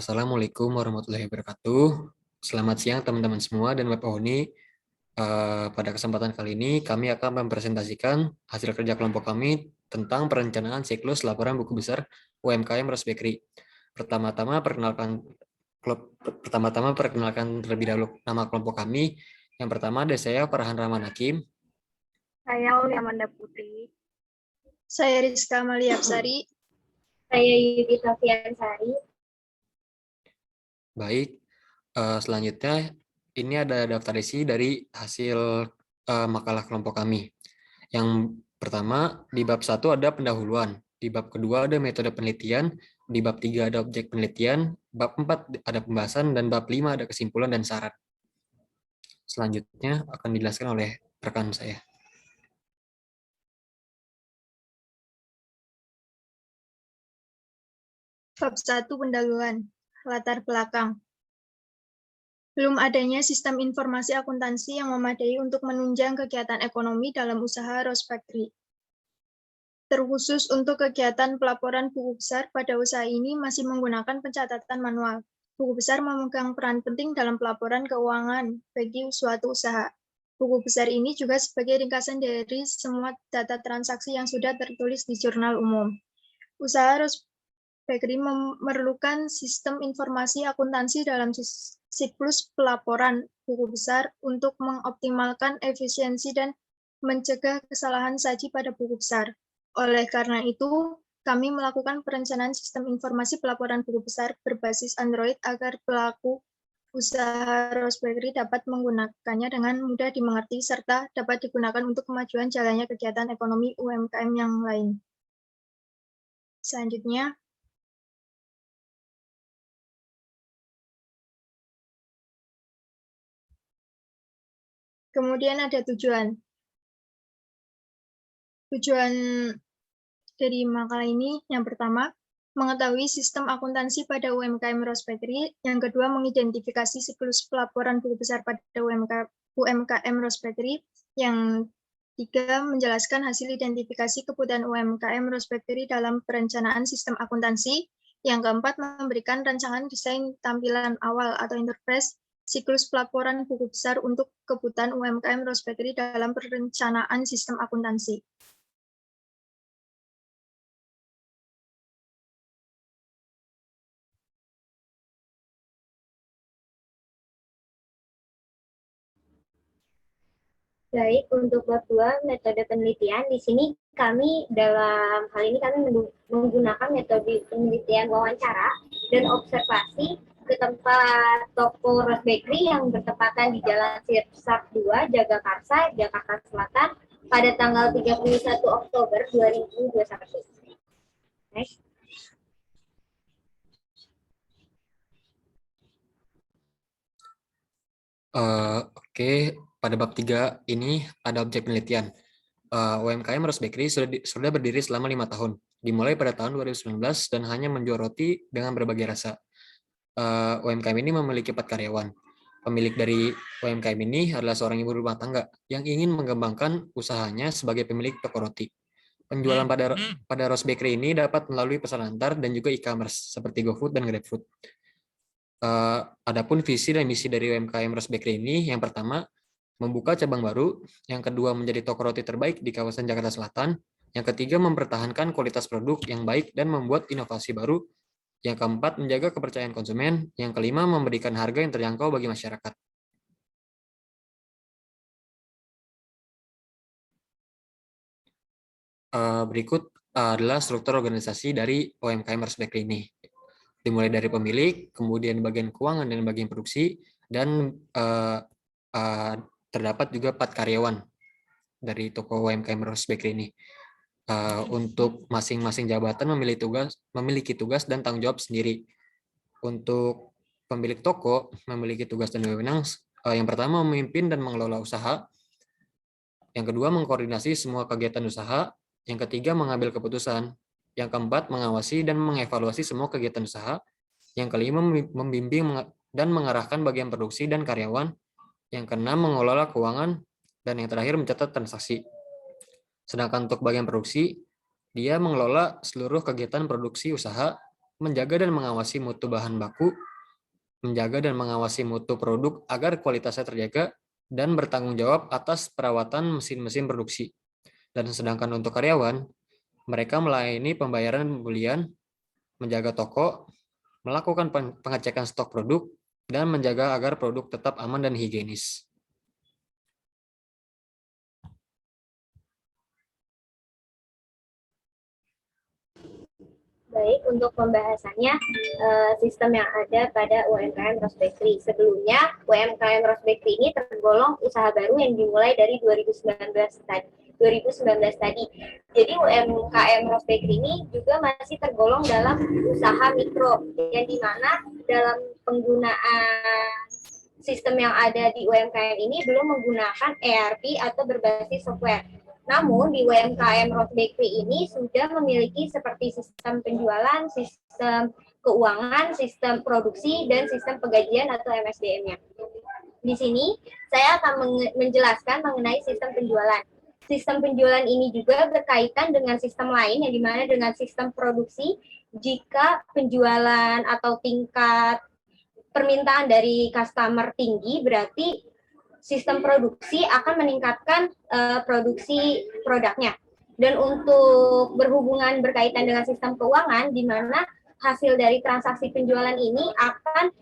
Assalamualaikum warahmatullahi wabarakatuh. Selamat siang teman-teman semua dan Bapak Honi. Pada kesempatan kali ini kami akan mempresentasikan hasil kerja kelompok kami tentang perencanaan siklus laporan buku besar UMKM Ros Bakery. Pertama-tama perkenalkan terlebih dahulu nama kelompok kami. Yang pertama ada saya Farhan Rahman Hakim. Saya Uli Amanda Putri. Saya Rizka Maliapsari. Saya Yudita Fiansari. Baik, selanjutnya ini ada daftar isi dari hasil makalah kelompok kami. Yang pertama, di bab 1 ada pendahuluan, di bab kedua ada metode penelitian, di bab 3 ada objek penelitian, bab 4 ada pembahasan, dan bab 5 ada kesimpulan dan syarat. Selanjutnya akan dijelaskan oleh rekan saya. Bab 1 pendahuluan, latar belakang. Belum adanya sistem informasi akuntansi yang memadai untuk menunjang kegiatan ekonomi dalam usaha Ros Bakery. Terkhusus untuk kegiatan pelaporan buku besar pada usaha ini masih menggunakan pencatatan manual. Buku besar memegang peran penting dalam pelaporan keuangan bagi suatu usaha. Buku besar ini juga sebagai ringkasan dari semua data transaksi yang sudah tertulis di jurnal umum. Usaha Ros Bakery memerlukan sistem informasi akuntansi dalam siklus pelaporan buku besar untuk mengoptimalkan efisiensi dan mencegah kesalahan saji pada buku besar. Oleh karena itu, kami melakukan perencanaan sistem informasi pelaporan buku besar berbasis Android agar pelaku usaha Ros Bakery dapat menggunakannya dengan mudah dimengerti serta dapat digunakan untuk kemajuan jalannya kegiatan ekonomi UMKM yang lain. Selanjutnya, kemudian ada tujuan. Tujuan dari makalah ini yang pertama, mengetahui sistem akuntansi pada UMKM Ros Bakery. Yang kedua, mengidentifikasi siklus pelaporan buku besar pada UMKM Ros Bakery. Yang tiga, menjelaskan hasil identifikasi kebutuhan UMKM Ros Bakery dalam perencanaan sistem akuntansi. Yang keempat, memberikan rancangan desain tampilan awal atau interface siklus pelaporan buku besar untuk kebutuhan UMKM Ros Bakery dalam perencanaan sistem akuntansi. Baik, untuk bab 2 metode penelitian, di sini dalam hal ini kami menggunakan metode penelitian wawancara dan observasi ke tempat toko Ros Bakery yang bertepatan di Jalan Sirsap 2, Jagakarsa, Jakarta Selatan pada tanggal 31 Oktober 2021. Next. Oke. Pada bab 3 ini ada objek penelitian. UMKM Ros Bakery sudah berdiri selama 5 tahun, dimulai pada tahun 2019 dan hanya menjual roti dengan berbagai rasa. UMKM ini memiliki 4 karyawan. Pemilik dari UMKM ini adalah seorang ibu rumah tangga yang ingin mengembangkan usahanya sebagai pemilik toko roti. Penjualan pada Ros Bakery ini dapat melalui pesan antar dan juga e-commerce seperti GoFood dan GrabFood. Adapun visi dan misi dari UMKM Ros Bakery ini, yang pertama, membuka cabang baru, yang kedua menjadi toko roti terbaik di kawasan Jakarta Selatan, yang ketiga mempertahankan kualitas produk yang baik dan membuat inovasi baru, yang keempat menjaga kepercayaan konsumen, yang kelima memberikan harga yang terjangkau bagi masyarakat. Berikut adalah struktur organisasi dari UMKM Ros Bakery ini. Dimulai dari pemilik, kemudian bagian keuangan dan bagian produksi, dan terdapat juga 4 karyawan dari toko UMKM Ros Bakery ini. Untuk masing-masing jabatan memiliki tugas dan tanggung jawab sendiri. Untuk pemilik toko memiliki tugas dan wewenang, yang pertama memimpin dan mengelola usaha, yang kedua mengkoordinasi semua kegiatan usaha, yang ketiga mengambil keputusan, yang keempat mengawasi dan mengevaluasi semua kegiatan usaha, yang kelima membimbing dan mengarahkan bagian produksi dan karyawan, yang keenam mengelola keuangan, dan yang terakhir mencatat transaksi. Sedangkan untuk bagian produksi, dia mengelola seluruh kegiatan produksi usaha menjaga dan mengawasi mutu bahan baku, menjaga dan mengawasi mutu produk agar kualitasnya terjaga, dan bertanggung jawab atas perawatan mesin-mesin produksi. Dan sedangkan untuk karyawan, mereka melayani pembayaran pembelian, menjaga toko, melakukan pengecekan stok produk, dan menjaga agar produk tetap aman dan higienis. Baik, untuk pembahasannya sistem yang ada pada UMKM Rose Bakery. Sebelumnya, UMKM Rose Bakery ini tergolong usaha baru yang dimulai dari 2019 tadi. Jadi UMKM Rose Bakery ini juga masih tergolong dalam usaha mikro, yang dimana dalam penggunaan sistem yang ada di UMKM ini belum menggunakan ERP atau berbasis software. Namun di UMKM Rose Bakery ini sudah memiliki seperti sistem penjualan, sistem keuangan, sistem produksi, dan sistem penggajian atau MSDM-nya. Di sini saya akan menjelaskan mengenai sistem penjualan. Sistem penjualan ini juga berkaitan dengan sistem lain yang dimana dengan sistem produksi. Jika penjualan atau tingkat permintaan dari customer tinggi, berarti sistem produksi akan meningkatkan produksi produknya. Dan untuk berhubungan berkaitan dengan sistem keuangan, di mana hasil dari transaksi penjualan ini akan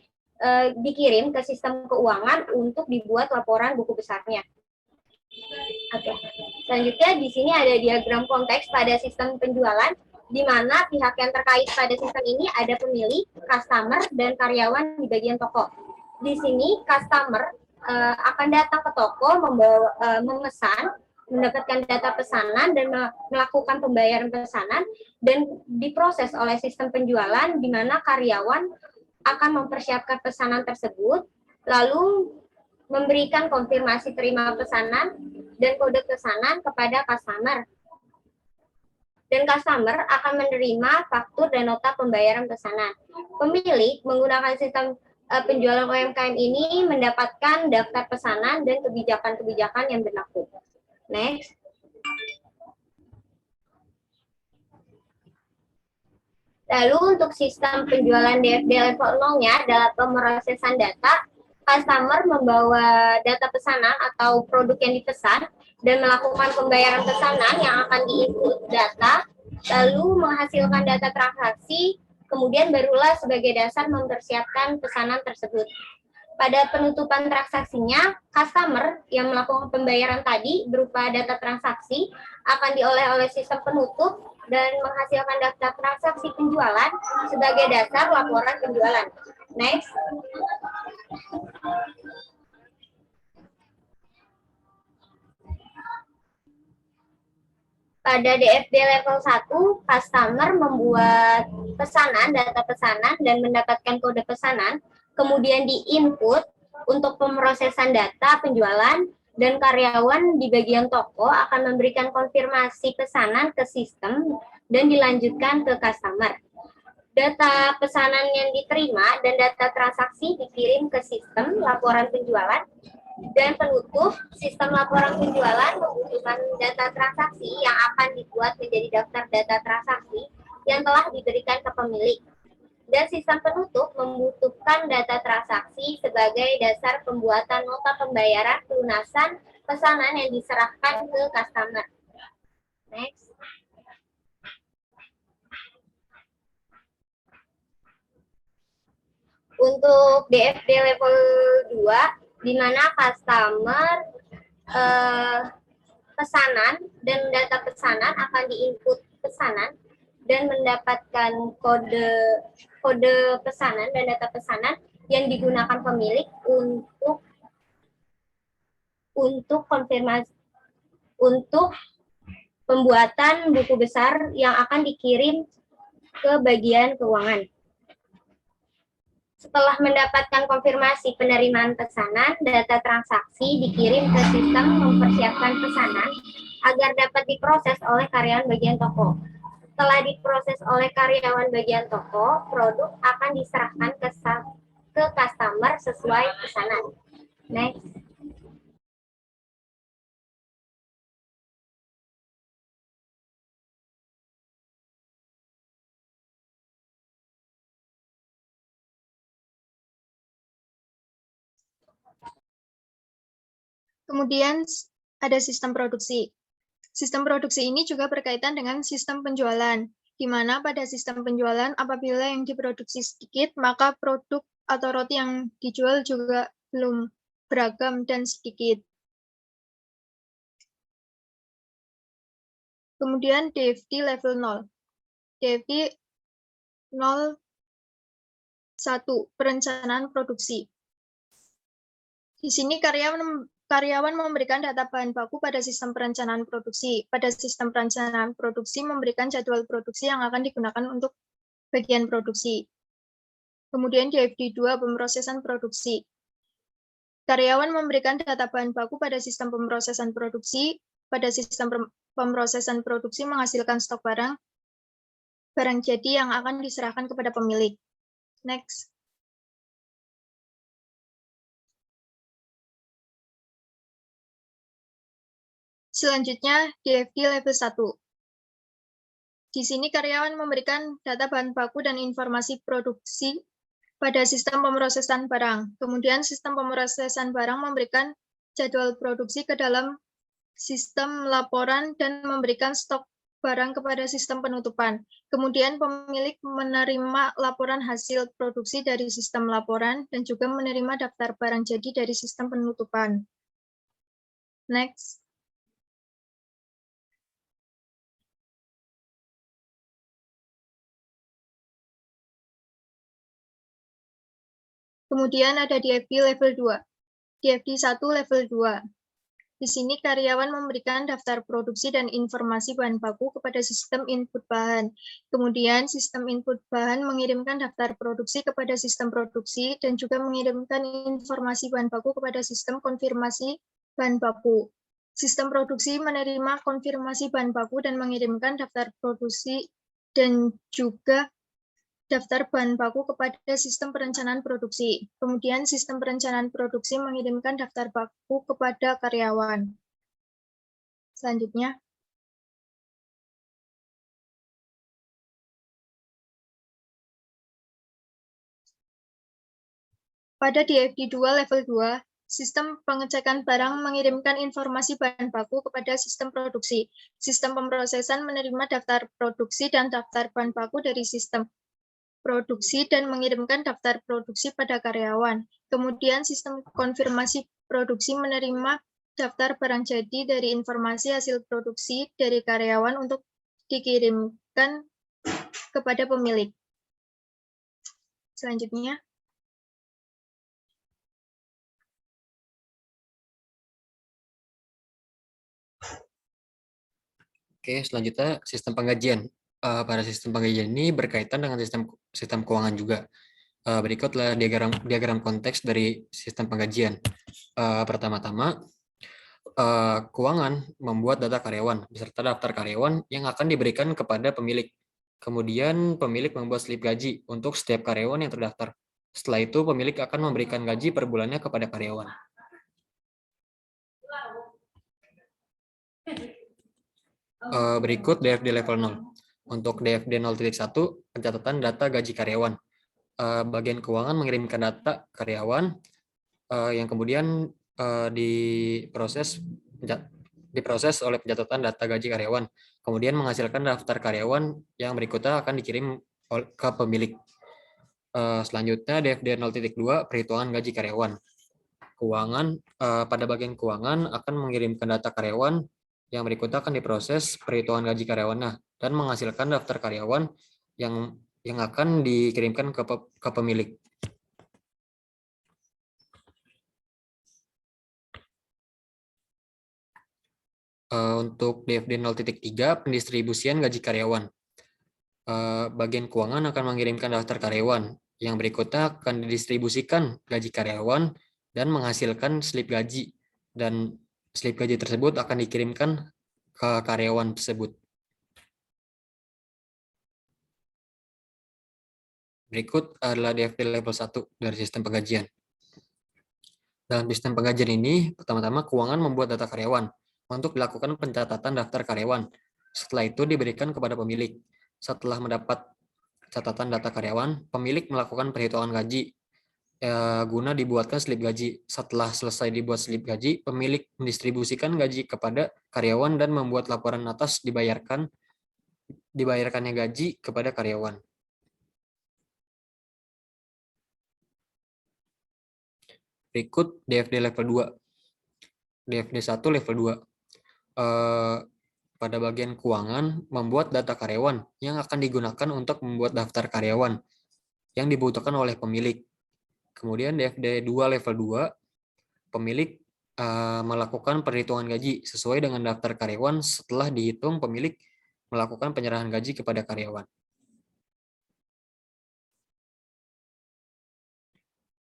dikirim ke sistem keuangan untuk dibuat laporan buku besarnya. Oke. Selanjutnya di sini ada diagram konteks pada sistem penjualan, di mana pihak yang terkait pada sistem ini ada pemilik, customer, dan karyawan di bagian toko. Di sini customer akan datang ke toko, memesan, mendapatkan data pesanan, dan melakukan pembayaran pesanan, dan diproses oleh sistem penjualan, di mana karyawan akan mempersiapkan pesanan tersebut, lalu memberikan konfirmasi terima pesanan dan kode pesanan kepada customer. Dan customer akan menerima faktur dan nota pembayaran pesanan. Pemilik menggunakan sistem penjualan UMKM ini mendapatkan daftar pesanan dan kebijakan-kebijakan yang berlaku. Next. Lalu untuk sistem penjualan DFD level 0-nya adalah pemrosesan data. Customer membawa data pesanan atau produk yang dipesan dan melakukan pembayaran pesanan yang akan diinput data, lalu menghasilkan data transaksi, kemudian barulah sebagai dasar mempersiapkan pesanan tersebut. Pada penutupan transaksinya, customer yang melakukan pembayaran tadi berupa data transaksi akan diolah oleh sistem penutup dan menghasilkan daftar transaksi penjualan sebagai dasar laporan penjualan. Next. Pada DFD level 1, customer membuat pesanan, data pesanan, dan mendapatkan kode pesanan, kemudian di-input untuk pemrosesan data penjualan, dan karyawan di bagian toko akan memberikan konfirmasi pesanan ke sistem dan dilanjutkan ke customer. Data pesanan yang diterima dan data transaksi dikirim ke sistem laporan penjualan, dan penutup sistem laporan penjualan membutuhkan data transaksi yang akan dibuat menjadi daftar data transaksi yang telah diberikan ke pemilik. Dan sistem penutup membutuhkan data transaksi sebagai dasar pembuatan nota pembayaran pelunasan pesanan yang diserahkan ke customer. Next. Untuk DFD level 2, di mana customer pesanan dan data pesanan akan diinput pesanan dan mendapatkan kode pesanan dan data pesanan yang digunakan pemilik untuk konfirmasi untuk pembuatan buku besar yang akan dikirim ke bagian keuangan. Setelah mendapatkan konfirmasi penerimaan pesanan, data transaksi dikirim ke sistem mempersiapkan pesanan agar dapat diproses oleh karyawan bagian toko. Setelah diproses oleh karyawan bagian toko, produk akan diserahkan ke customer sesuai pesanan. Next. Kemudian ada sistem produksi. Sistem produksi ini juga berkaitan dengan sistem penjualan, di mana pada sistem penjualan apabila yang diproduksi sedikit, maka produk atau roti yang dijual juga belum beragam dan sedikit. Kemudian DFD level 0. DFD 0 1, perencanaan produksi. Di sini karyawan memberikan data bahan baku pada sistem perencanaan produksi. Pada sistem perencanaan produksi memberikan jadwal produksi yang akan digunakan untuk bagian produksi. Kemudian DFD 2, pemrosesan produksi. Karyawan memberikan data bahan baku pada sistem pemrosesan produksi. Pada sistem pemrosesan produksi menghasilkan stok barang jadi yang akan diserahkan kepada pemilik. Next. Selanjutnya, DFD level 1. Di sini karyawan memberikan data bahan baku dan informasi produksi pada sistem pemrosesan barang. Kemudian sistem pemrosesan barang memberikan jadwal produksi ke dalam sistem laporan dan memberikan stok barang kepada sistem penutupan. Kemudian pemilik menerima laporan hasil produksi dari sistem laporan dan juga menerima daftar barang jadi dari sistem penutupan. Next. Kemudian ada DFD level 2. DFD 1 level 2. Di sini karyawan memberikan daftar produksi dan informasi bahan baku kepada sistem input bahan. Kemudian sistem input bahan mengirimkan daftar produksi kepada sistem produksi dan juga mengirimkan informasi bahan baku kepada sistem konfirmasi bahan baku. Sistem produksi menerima konfirmasi bahan baku dan mengirimkan daftar produksi dan juga daftar bahan baku kepada sistem perencanaan produksi. Kemudian sistem perencanaan produksi mengirimkan daftar baku kepada karyawan. Selanjutnya. Pada DFD 2 level 2, sistem pengecekan barang mengirimkan informasi bahan baku kepada sistem produksi. Sistem pemrosesan menerima daftar produksi dan daftar bahan baku dari sistem produksi dan mengirimkan daftar produksi pada karyawan. Kemudian sistem konfirmasi produksi menerima daftar barang jadi dari informasi hasil produksi dari karyawan untuk dikirimkan kepada pemilik. Selanjutnya. Oke, selanjutnya sistem penggajian. Pada sistem penggajian ini berkaitan dengan sistem keuangan juga. Berikutlah diagram konteks dari sistem penggajian. Pertama-tama, keuangan membuat data karyawan beserta daftar karyawan yang akan diberikan kepada pemilik. Kemudian pemilik membuat slip gaji untuk setiap karyawan yang terdaftar. Setelah itu pemilik akan memberikan gaji per bulannya kepada karyawan. Berikut DFD level 0. Untuk DFD 0.1, pencatatan data gaji karyawan. Bagian keuangan mengirimkan data karyawan yang kemudian diproses oleh pencatatan data gaji karyawan. Kemudian menghasilkan daftar karyawan yang berikutnya akan dikirim ke pemilik. Selanjutnya DFD 0.2, perhitungan gaji karyawan. Pada bagian keuangan akan mengirimkan data karyawan yang berikutnya akan diproses perhitungan gaji karyawannya dan menghasilkan daftar karyawan yang akan dikirimkan ke pemilik. Untuk DFD 0.3, pendistribusian gaji karyawan. Bagian keuangan akan mengirimkan daftar karyawan yang berikutnya akan didistribusikan gaji karyawan dan menghasilkan slip gaji, dan slip gaji tersebut akan dikirimkan ke karyawan tersebut. Berikut adalah DFD level 1 dari sistem penggajian. Dalam sistem penggajian ini, pertama-tama keuangan membuat data karyawan untuk dilakukan pencatatan daftar karyawan. Setelah itu diberikan kepada pemilik. Setelah mendapat catatan data karyawan, pemilik melakukan perhitungan gaji guna dibuatkan slip gaji. Setelah selesai dibuat slip gaji, pemilik mendistribusikan gaji kepada karyawan dan membuat laporan atas dibayarkannya gaji kepada karyawan. Berikut DFD level 2. DFD 1 level 2. Pada bagian keuangan, membuat data karyawan yang akan digunakan untuk membuat daftar karyawan yang dibutuhkan oleh pemilik. Kemudian DFD 2 level 2, pemilik melakukan perhitungan gaji sesuai dengan daftar karyawan. Setelah dihitung, pemilik melakukan penyerahan gaji kepada karyawan.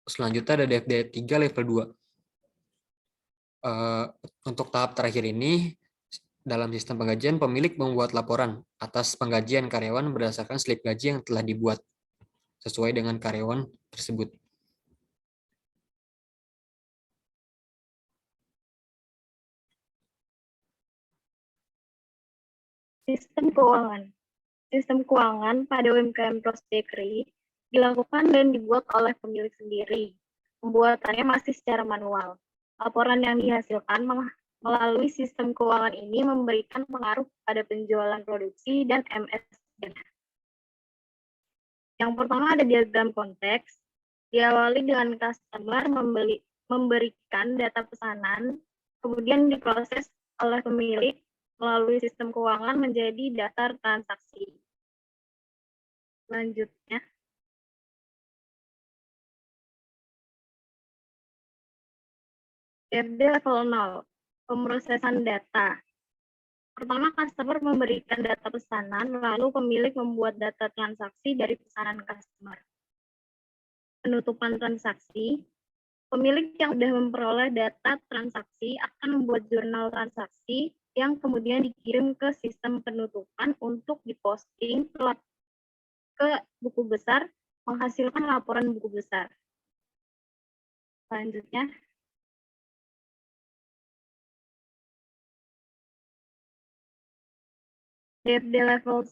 Selanjutnya ada DFD 3 level 2. Untuk tahap terakhir ini, dalam sistem penggajian, pemilik membuat laporan atas penggajian karyawan berdasarkan slip gaji yang telah dibuat sesuai dengan karyawan tersebut. Sistem keuangan. Sistem keuangan pada UMKM Rose Bakery dilakukan dan dibuat oleh pemilik sendiri. Pembuatannya masih secara manual. Laporan yang dihasilkan melalui sistem keuangan ini memberikan pengaruh pada penjualan produksi dan MSD. Yang pertama ada diagram konteks. Diawali dengan customer memberikan data pesanan, kemudian diproses oleh pemilik melalui sistem keuangan menjadi daftar transaksi. Selanjutnya, DFD level 0, pemrosesan data. Pertama, customer memberikan data pesanan, lalu pemilik membuat data transaksi dari pesanan customer. Penutupan transaksi, pemilik yang sudah memperoleh data transaksi akan membuat jurnal transaksi yang kemudian dikirim ke sistem penutupan untuk diposting ke buku besar, menghasilkan laporan buku besar. Selanjutnya, DFD level 1,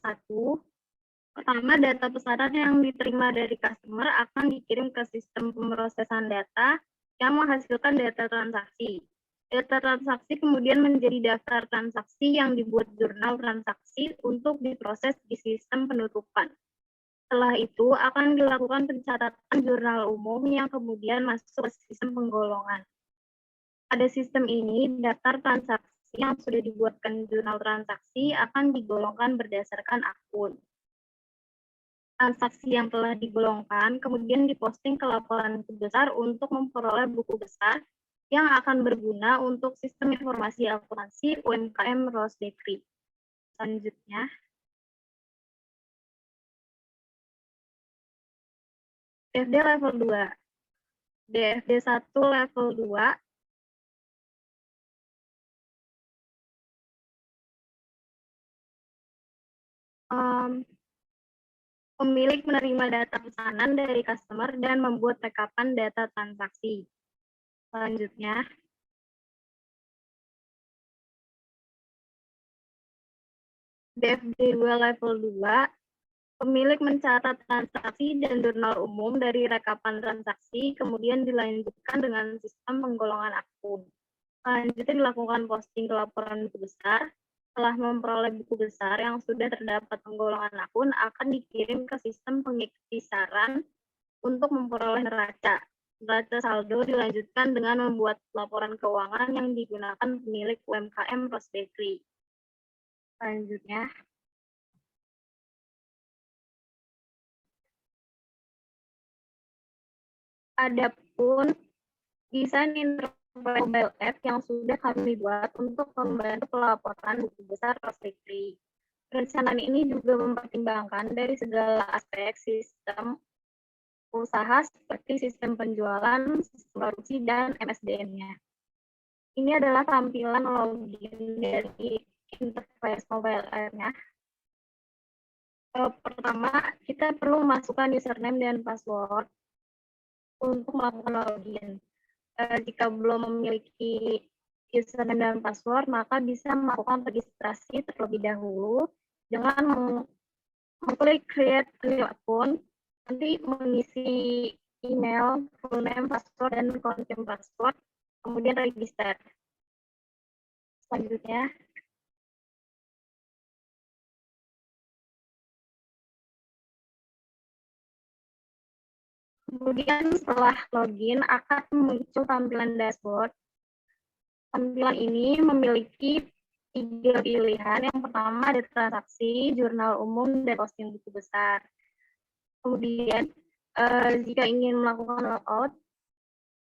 pertama data pesanan yang diterima dari customer akan dikirim ke sistem pemrosesan data yang menghasilkan data transaksi. Data transaksi kemudian menjadi daftar transaksi yang dibuat jurnal transaksi untuk diproses di sistem penutupan. Setelah itu akan dilakukan pencatatan jurnal umum yang kemudian masuk ke sistem penggolongan. Pada sistem ini, daftar transaksi yang sudah dibuatkan jurnal transaksi akan digolongkan berdasarkan akun. Transaksi yang telah digolongkan kemudian diposting ke laporan buku besar untuk memperoleh buku besar yang akan berguna untuk sistem informasi akuntansi UMKM Rose Bakery. Selanjutnya, DFD level 2. DFD 1 level 2. Pemilik menerima data pesanan dari customer dan membuat rekapan data transaksi. Selanjutnya, DFD 2 level 2, pemilik mencatat transaksi dan jurnal umum dari rekapan transaksi, kemudian dilanjutkan dengan sistem penggolongan akun. Selanjutnya dilakukan posting ke laporan buku besar. Setelah memperoleh buku besar yang sudah terdapat penggolongan akun, akan dikirim ke sistem pengisaran untuk memperoleh neraca. Neraca saldo dilanjutkan dengan membuat laporan keuangan yang digunakan pemilik UMKM Rose Bakery. Selanjutnya, adapun desain mobile app yang sudah kami buat untuk membantu pelaporan buku besar Rose Bakery. Perencanaan ini juga mempertimbangkan dari segala aspek sistem usaha seperti sistem penjualan, sistem produksi, dan MSDM-nya. Ini adalah tampilan login dari interface mobile app-nya. Pertama, kita perlu memasukkan username dan password untuk melakukan login. Jika belum memiliki username dan password, maka bisa melakukan registrasi terlebih dahulu dengan mengklik create new account, nanti mengisi email, full name, password, dan confirm password, kemudian register. Selanjutnya, kemudian setelah login akan muncul tampilan dashboard. Tampilan ini memiliki 3 pilihan. Yang pertama ada transaksi, jurnal umum, dan posting buku besar. Kemudian jika ingin melakukan logout,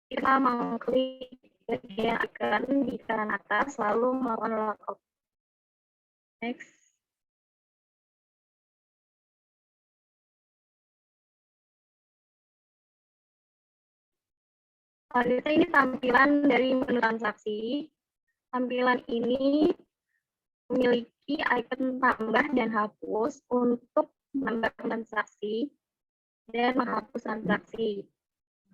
kita mengklik bagian icon di kanan atas lalu melakukan logout. Next. Selanjutnya ini tampilan dari menu transaksi. Tampilan ini memiliki icon tambah dan hapus untuk menambahkan transaksi dan menghapus transaksi.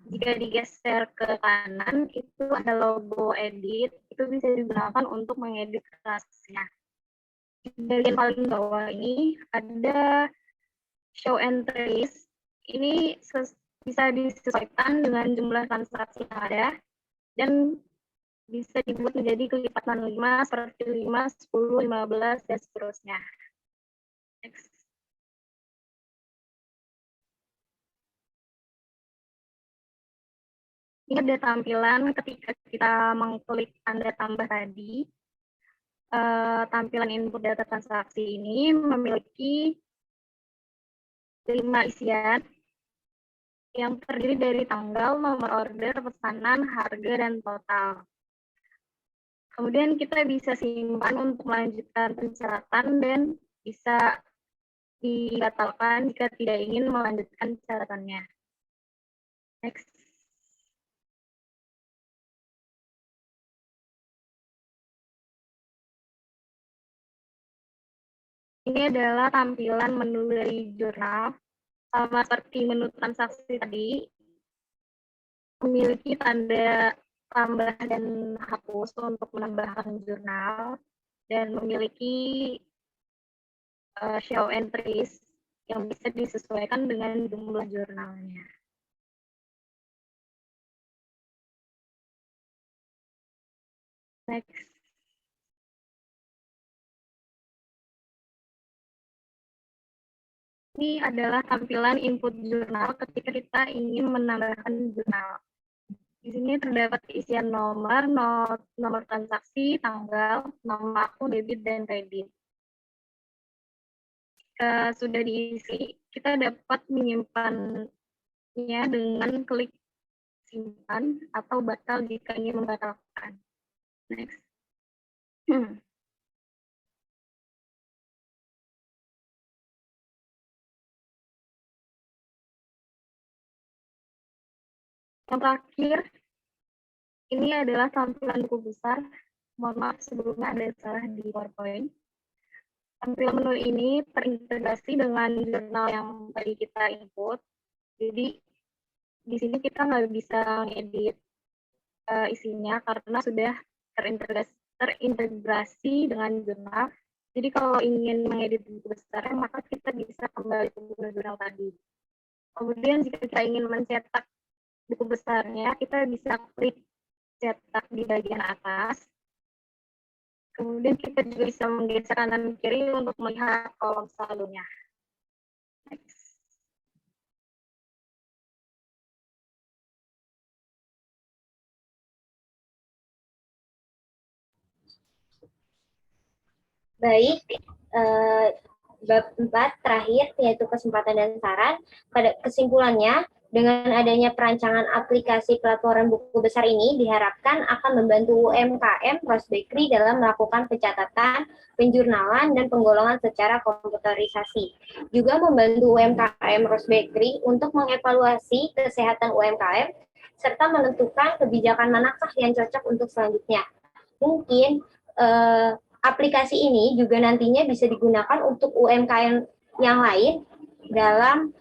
Jika digeser ke kanan, itu ada logo edit, itu bisa digunakan untuk mengedit transaksinya. Di bagian paling bawah ini ada show and trace. Ini bisa disesuaikan dengan jumlah transaksi yang ada dan bisa dibuat menjadi kelipatan 5, seperti 5, 10, 15, dan seterusnya. Next. Ini ada tampilan ketika kita mengklik tanda tambah tadi. Tampilan input data transaksi ini memiliki 5 isian yang terdiri dari tanggal, nomor order, pesanan, harga, dan total. Kemudian kita bisa simpan untuk melanjutkan pencatatan dan bisa dibatalkan jika tidak ingin melanjutkan catatannya. Next. Ini adalah tampilan menu dari jurnal. Sama seperti menu transaksi tadi, memiliki tanda tambah dan hapus untuk menambahkan jurnal, dan memiliki show entries yang bisa disesuaikan dengan jumlah jurnalnya. Next. Ini adalah tampilan input jurnal ketika kita ingin menambahkan jurnal. Di sini terdapat isian nomor, nomor transaksi, tanggal, nama akun debit dan kredit. Jika sudah diisi, kita dapat menyimpannya dengan klik simpan atau batal jika ingin membatalkan. Next. Yang terakhir, ini adalah tampilan buku besar. Mohon maaf sebelumnya ada salah di PowerPoint. Tampilan menu ini terintegrasi dengan jurnal yang tadi kita input. Jadi di sini kita nggak bisa ngedit isinya karena sudah terintegrasi dengan jurnal. Jadi kalau ingin mengedit buku besar, maka kita bisa kembali ke buku jurnal tadi. Kemudian jika kita ingin mencetak buku besarnya, kita bisa klik cetak di bagian atas. Kemudian kita juga bisa menggeser kanan kiri untuk melihat kolom saldonya. Next. Baik, bab 4 terakhir yaitu kesempatan dan saran. Pada kesimpulannya, dengan adanya perancangan aplikasi pelaporan buku besar ini diharapkan akan membantu UMKM Rose Bakery dalam melakukan pencatatan, penjurnalan, dan penggolongan secara komputerisasi. Juga membantu UMKM Rose Bakery untuk mengevaluasi kesehatan UMKM serta menentukan kebijakan manakah yang cocok untuk selanjutnya. Mungkin aplikasi ini juga nantinya bisa digunakan untuk UMKM yang lain dalam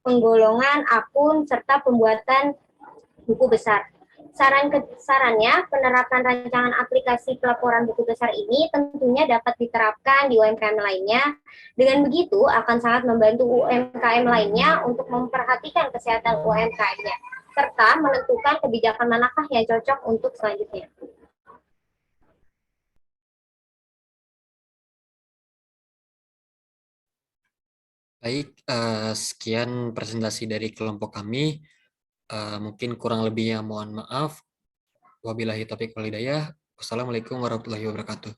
penggolongan akun serta pembuatan buku besar. Sarannya, penerapan rancangan aplikasi pelaporan buku besar ini tentunya dapat diterapkan di UMKM lainnya. Dengan begitu, akan sangat membantu UMKM lainnya untuk memperhatikan kesehatan UMKM-nya, serta menentukan kebijakan manakah yang cocok untuk selanjutnya. Baik, sekian presentasi dari kelompok kami. Mungkin kurang lebihnya mohon maaf. Wabillahi taufiq wal hidayah. Wassalamualaikum warahmatullahi wabarakatuh.